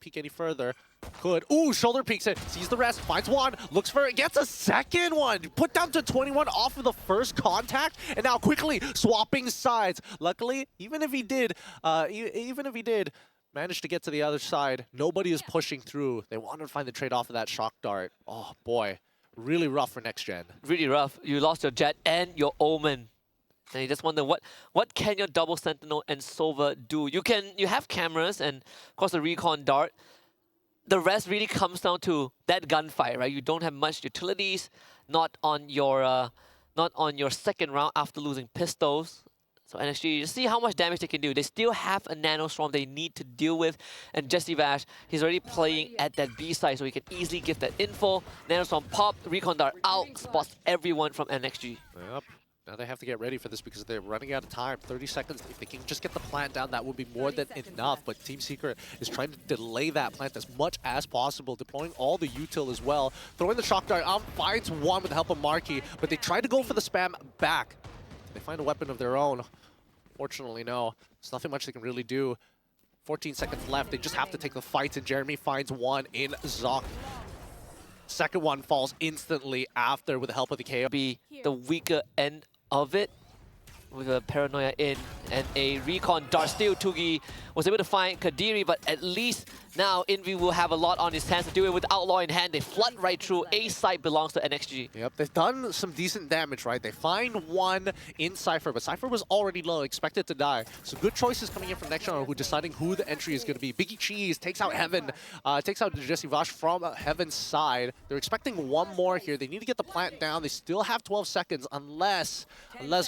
peek any further. Could. Ooh, shoulder peeks it. Sees the rest. Finds one. Looks for it. Gets a second one. Put down to 21 off of the first contact. And now quickly swapping sides. Luckily, even if he did manage to get to the other side, nobody is pushing through. They wanted to find the trade off of that shock dart. Oh, boy. Really rough for next gen. Really rough. You lost your Jet and your Omen. And you just wonder what can your double Sentinel and Sova do? You have cameras and of course the recon dart. The rest really comes down to that gunfight, right? You don't have much utilities, not on your second round after losing pistols. So NXG, you see how much damage they can do. They still have a Nano Swarm they need to deal with. And Jesse Vash, he's already playing at that B side, so he can easily give that info. Nano Swarm pop, recon dart out, spots everyone from NXG. Yep. Now they have to get ready for this because they're running out of time. 30 seconds. If they can just get the plant down, that would be more than enough. But Team Secret is trying to delay that plant as much as possible, deploying all the util as well. Throwing the shock dart out, finds one with the help of Marky, but they try to go for the spam back. They find a weapon of their own. Fortunately, no. There's nothing much they can really do. 14 seconds left. They just have to take the fights, and Jeremy finds one in Zoc. Second one falls instantly after with the help of the KO. Be the weaker end of it with a Paranoia in and a recon dart. Still, Tugi was able to find Kadiri, but at least now Envy will have a lot on his hands to do it with Outlaw in hand. They flood right through. A site belongs to NXG. Yep, they've done some decent damage, right? They find one in Cypher, but Cypher was already low, expected to die. So good choices coming in from next round, who deciding who the entry is going to be. Biggie Cheese takes out Heaven, takes out Jesse Vash from Heaven's side. They're expecting one more here. They need to get the plant down. They still have 12 seconds unless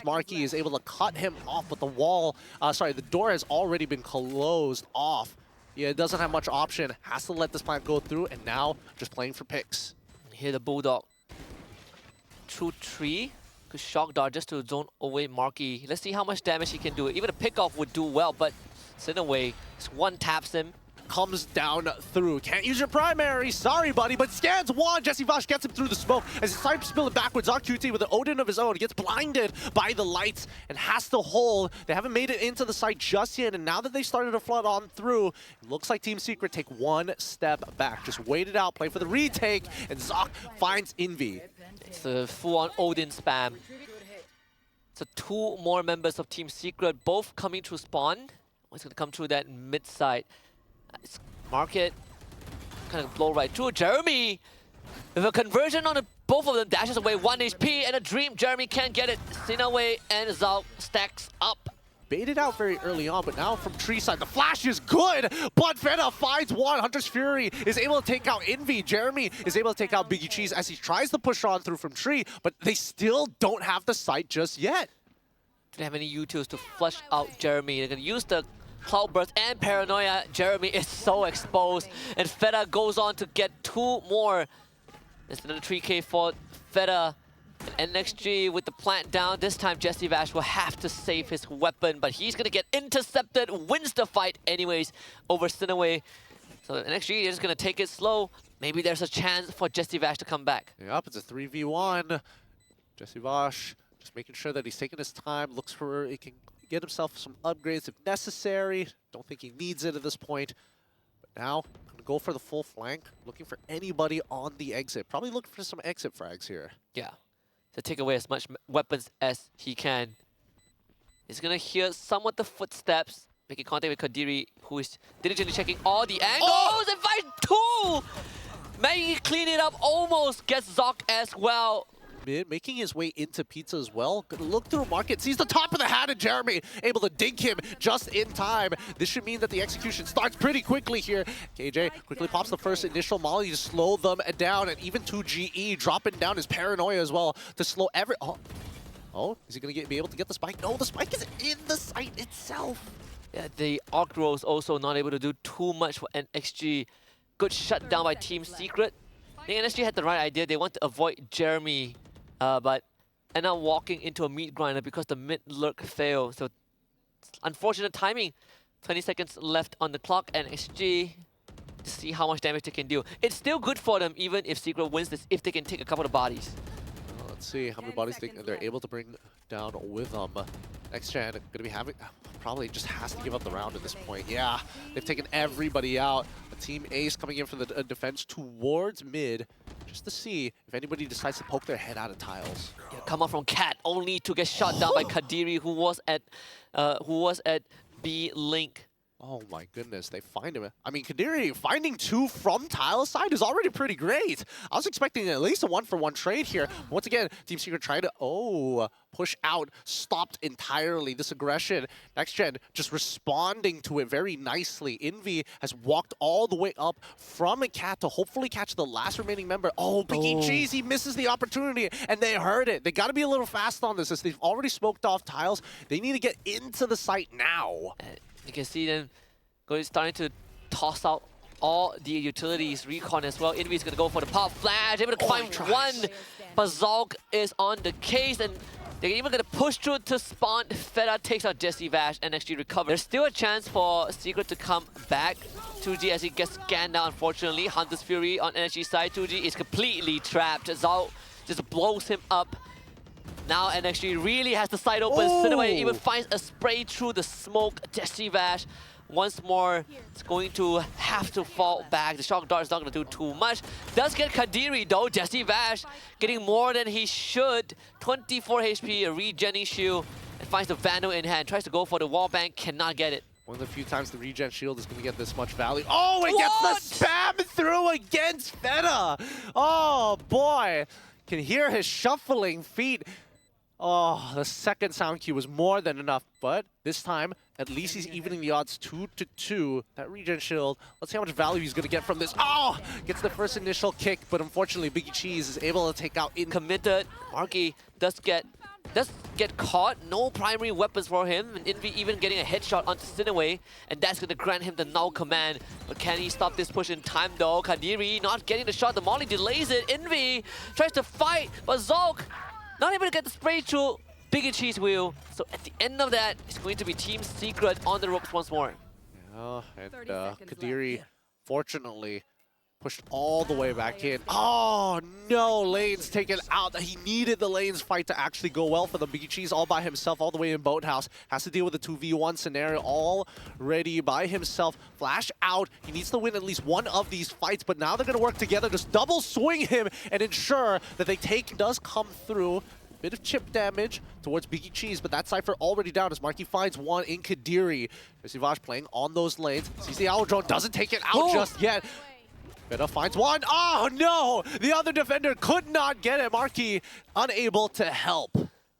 Marky is able to cut him off, but the wall, the door has already been closed off. Yeah, it doesn't have much option. Has to let this plant go through, and now just playing for picks. Here the Bulldog. True tree. Good shock dart just to zone away Marky. Let's see how much damage he can do. Even a pickoff would do well, but send away. Just one taps him. Comes down through. Can't use your primary. Sorry, buddy, but scans one. Jesse Vash gets him through the smoke as he starts spilling backwards on QT with an Odin of his own. He gets blinded by the lights and has to hold. They haven't made it into the site just yet, and now that they started to flood on through, it looks like Team Secret take one step back. Just wait it out, play for the retake, and Zoc finds Envy. It's a full-on Odin spam. So two more members of Team Secret, both coming through spawn. One's going to come through that mid side. Market kind of blow right through. Jeremy with a conversion on both of them, dashes away 1 HP and a dream. Jeremy can't get it. Sinaway and Zal stacks up. Baited out very early on, but now from tree side, the flash is good, but Feta finds one. Hunter's Fury is able to take out Envy. Jeremy is able to take out Biggie Cheese as he tries to push on through from tree, but they still don't have the sight just yet. Didn't have any utils to flush out Jeremy. They're gonna use the Cloudburst and Paranoia. Jeremy is so exposed, and Feta goes on to get two more. There's another 3K for Feta. And NXG with the plant down. This time Jesse Vash will have to save his weapon, but he's gonna get intercepted, wins the fight anyways over Sinaway. So NXG is gonna take it slow. Maybe there's a chance for Jesse Vash to come back. Yep, it's a 3v1. Jesse Vash just making sure that he's taking his time, looks for he can get himself some upgrades if necessary. Don't think he needs it at this point. But now, gonna go for the full flank, looking for anybody on the exit. Probably looking for some exit frags here. Yeah, to take away as much weapons as he can. He's gonna hear somewhat the footsteps, making contact with Kadiri, who is diligently checking all the angles. Oh! And fight 2! Maggie clean it up, almost gets Zoc as well. Mid, making his way into Pizza as well. Gonna look through market, sees the top of the hat, and Jeremy able to dink him just in time. This should mean that the execution starts pretty quickly here. KJ quickly pops the first initial molly to slow them down, and even 2GE dropping down his Paranoia as well to slow every... Oh, is he gonna be able to get the spike? No, the spike is in the site itself. Yeah, the Arc Rolls also not able to do too much for NXG. Good shutdown by Team Secret. I think NXG had the right idea. They want to avoid Jeremy. But end up walking into a meat grinder because the mid lurk failed. So unfortunate timing. 20 seconds left on the clock, and XG to see how much damage they can do. It's still good for them even if Secret wins this, if they can take a couple of bodies. Let's see how many bodies they're able to bring down with them. Next gen going to be having, probably just has to give up the round at this point. Yeah, they've taken everybody out. A team ace coming in for the defense towards mid, just to see if anybody decides to poke their head out of tiles. Yeah, come out from Cat only to get shot down by Kadiri, who was at B Link. Oh my goodness, they find him. I mean, Kadiri finding 2 from tile side is already pretty great. I was expecting at least a 1-for-1 trade here. Once again, Team Secret tried to, push out, stopped entirely this aggression. Next gen just responding to it very nicely. Envy has walked all the way up from a cat to hopefully catch the last remaining member. Oh, Biggie Cheese, he misses the opportunity, and they heard it. They got to be a little fast on this as they've already smoked off tiles. They need to get into the site now. You can see them starting to toss out all the utilities, recon as well. Envy is going to go for the pop flash, able to find one, but Zalk is on the case, and they're even going to push through to spawn. Feta takes out Jesse Vash and actually recovers. There's still a chance for Secret to come back. 2G as he gets scanned down, unfortunately. Hunter's Fury on NSG side. 2G is completely trapped. Zalk just blows him up. Now NXG really has the side open. Cineway even finds a spray through the smoke. Jesse Vash once more is going to have to fall back. The shock dart is not going to do too much. Does get Kadiri though. Jesse Vash getting more than he should. 24 HP, a regenning shield, and finds the Vandal in hand. Tries to go for the wall bank, cannot get it. One of the few times the regen shield is going to get this much value. Oh, it gets the spam through against Feta. Oh boy, can hear his shuffling feet. Oh, the second sound cue was more than enough, but this time, at least he's evening the odds 2-2. That regen shield, let's see how much value he's going to get from this. Oh, gets the first initial kick, but unfortunately, Biggie Cheese is able to take out in. Committed. Marky does get caught. No primary weapons for him, and Envy even getting a headshot onto Cineway, and that's going to grant him the null command. But can he stop this push in time though? Kadiri not getting the shot. The Molly delays it. Envy tries to fight, but Zalk not able to get the spray through. Biggie Cheese wheel. So at the end of that, it's going to be Team Secret on the ropes once more. Yeah, and Kadiri, fortunately, pushed all the way back in. Oh no, lane's taken out. He needed the lane's fight to actually go well for them. Biggie Cheese all by himself, all the way in Boathouse. Has to deal with a 2v1 scenario already by himself. Flash out. He needs to win at least one of these fights, but now they're going to work together. Just double swing him and ensure that they take does come through. Bit of chip damage towards Biggie Cheese, but that Cypher already down as Marky finds one in Kadiri. Jesse Vash playing on those lanes. Sees the Owl Drone, doesn't take it out just yet. Feta finds one. Oh no! The other defender could not get it. Marky unable to help.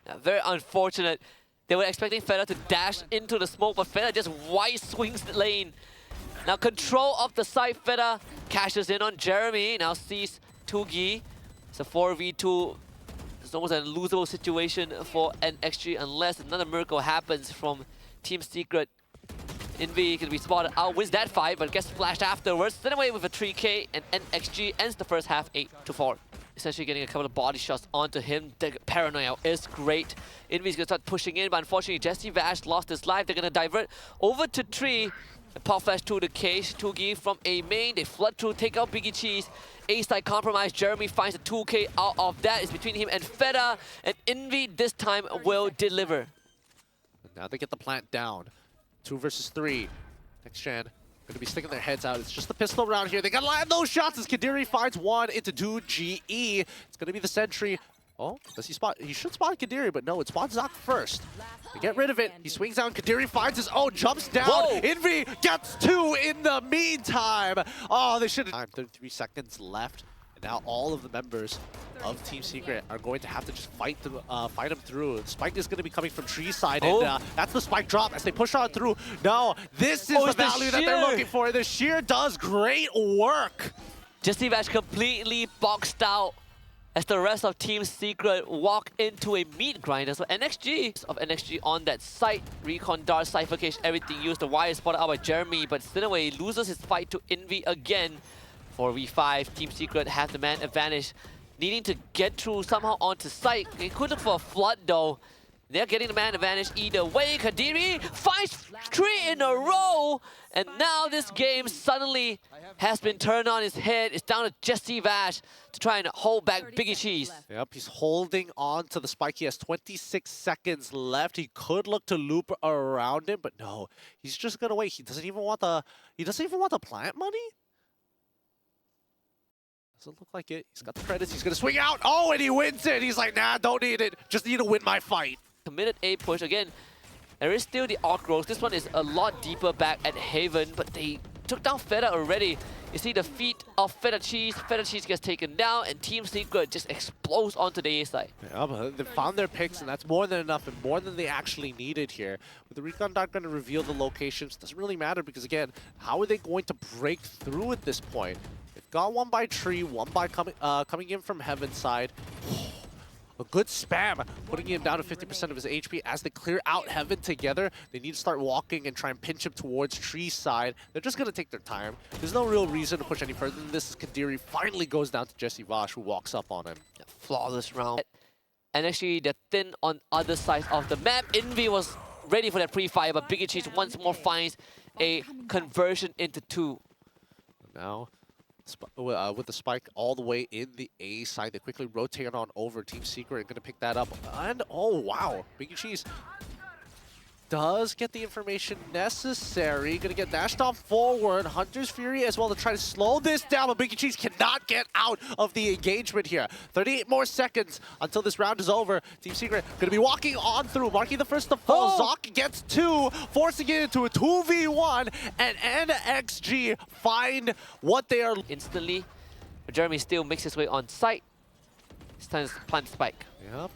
Yeah, very unfortunate. They were expecting Feta to dash into the smoke, but Feta just wide swings the lane. Now control of the side. Feta cashes in on Jeremy. Now sees Tugi. It's a 4v2. It's almost an unlosable situation for NXG unless another miracle happens from Team Secret. Envy can be spotted out, wins that fight, but gets flashed afterwards. Then away with a 3K, and NXG ends the first half 8-4. Essentially getting a couple of body shots onto him. The paranoia is great. Envy's gonna start pushing in, but unfortunately Jesse Vash lost his life. They're gonna divert over to 3. The pop flash to the cage. Tugi from A main. They flood through, take out Biggie Cheese. A-side compromise. Jeremy finds a 2K out of that. It's between him and Feta. And Envy this time will deliver. Now they get the plant down. 2 versus 3. Next gen going to be sticking their heads out. It's just the pistol round here. They got to land those shots as Kadiri finds one into 2GE. It's going to be the sentry. Oh, does he spot? He should spot Kadiri, but no, it spots Zach first. To get rid of it, he swings down. Kadiri finds his own, jumps down. Whoa. Envy gets 2 in the meantime. Oh, they should have. 33 seconds left. And now all of the members of Team Secret are going to have to just fight them through. The spike is going to be coming from tree side, and that's the spike drop as they push on through. No, this is the value that they're looking for. The shear does great work. Jesse Vash completely boxed out as the rest of Team Secret walk into a meat grinder. So NXG on that site. Recon Dart, Cypher Cage, everything used. The wire spotted out by Jeremy, but Cineway loses his fight to Envy again. 4v5, Team Secret have the man advantage. Needing to get through somehow onto site. They could look for a flood though. They're getting the man advantage either way. Kadiri finds 3 in a row. And now this game suddenly has been turned on its head. It's down to Jesse Vash to try and hold back Biggie Cheese. Yep, he's holding on to the spike. He has 26 seconds left. He could look to loop around him, but no, he's just gonna wait. He doesn't even want the plant money. Doesn't look like it. He's got the credits. He's gonna swing out. Oh, and he wins it. He's like, nah, don't need it. Just need to win my fight. Committed A push again. There is still the Arc Rose. This one is a lot deeper back at Haven, but they took down Feta already. You see the feet of Feta Cheese. Feta Cheese gets taken down, and Team Secret just explodes onto the A side. Yeah, but they found their picks, and that's more than enough and more than they actually needed here. With the recon not going to reveal the locations, doesn't really matter because, again, how are they going to break through at this point? They've got one by Tree, one by coming in from Heaven side. A good spam, putting him down to 50% of his HP. As they clear out Heaven together, they need to start walking and try and pinch him towards Tree's side. They're just going to take their time. There's no real reason to push any further than this. Kadiri finally goes down to Jesse Vash, who walks up on him. Flawless round. And actually, they're thin on other sides of the map. Envy was ready for that pre-fire, but Biggie Cheese once more finds a conversion into 2. Now, with the spike all the way in the A side, they quickly rotate on over. Team Secret going to pick that up. And, oh, wow. Biggie Cheese does get the information necessary. Going to get dashed off forward. Hunter's Fury as well to try to slow this down, but Biggie Cheese cannot get out of the engagement here. 38 more seconds until this round is over. Team Secret going to be walking on through, marking the first to fall. Zoc gets 2, forcing it into a 2v1, and NXG find what they are. Instantly, Jeremy still makes his way on site. It's time to plant the spike. Yep.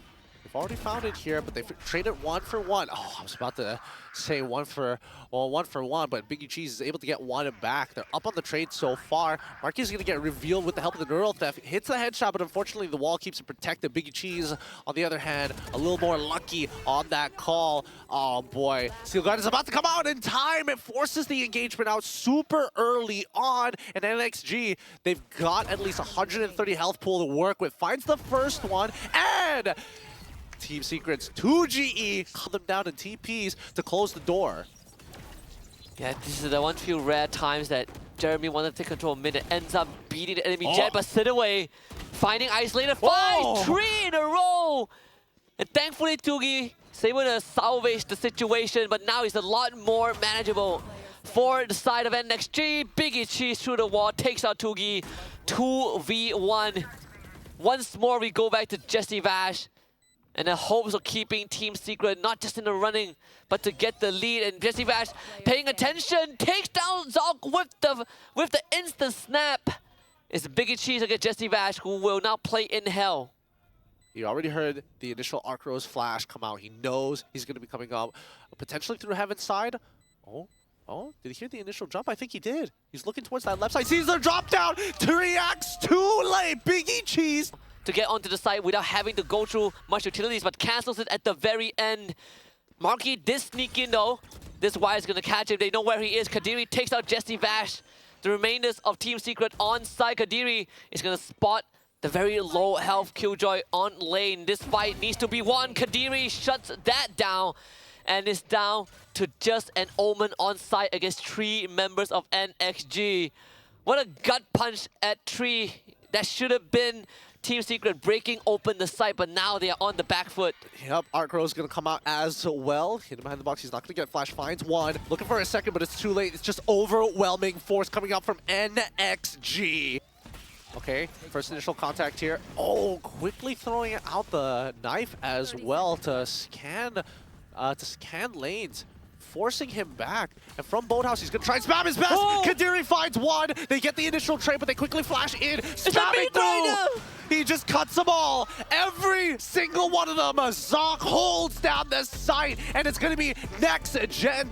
They've already found it here, but they've traded 1 for 1. Oh, I was about to say 1 for 1, but Biggie Cheese is able to get 1 back. They're up on the trade so far. Marquis is going to get revealed with the help of the Neural Theft. Hits the headshot, but unfortunately the wall keeps it protected. Biggie Cheese, on the other hand, a little more lucky on that call. Oh boy, Steel Guard is about to come out in time. It forces the engagement out super early on, and NXG, they've got at least 130 health pool to work with. Finds the first one, and Team Secret's 2GE cut them down in TPs to close the door. Yeah, this is the one few rare times that Jeremy wanted to take control of mid and ends up beating the enemy jet, but sit away. Finding Isolator, 3 in a row! And thankfully Tugi is able to salvage the situation, but now it's a lot more manageable for the side of NXG. Biggie Cheese through the wall, takes out Tugi. 2v1. Once more we go back to Jesse Vash. And the hopes of keeping Team Secret not just in the running, but to get the lead. And Jesse Vash paying attention, takes down Zoc with the instant snap. It's Biggie Cheese against Jesse Vash, who will now play in hell. He already heard the initial Arc Rose flash come out. He knows he's going to be coming up, potentially through Heaven's side. Oh, did he hear the initial jump? I think he did. He's looking towards that left side, sees the drop down, reacts too late. Biggie Cheese to get onto the site without having to go through much utilities, but cancels it at the very end. Marky did sneak in though. This wire is gonna catch him. They know where he is. Kadiri takes out Jesse Vash. The remainders of Team Secret on site. Kadiri is gonna spot the very low health Killjoy on lane. This fight needs to be won. Kadiri shuts that down and is down to just an Omen on site against 3 members of NXG. What a gut punch at 3. That should have been Team Secret breaking open the site, but now they are on the back foot. Yep, Arc Rose is going to come out as well. Hit him behind the box. He's not going to get flash. Finds 1. Looking for a second, but it's too late. It's just overwhelming force coming out from NXG. Okay, first initial contact here. Oh, quickly throwing out the knife as well to scan lanes. Forcing him back. And from Boathouse, he's going to try and spam his best. Kadiri finds 1. They get the initial trade, but they quickly flash in. Spamming through. He just cuts them all. Every single one of them. Zoc holds down the site. And it's going to be next gen.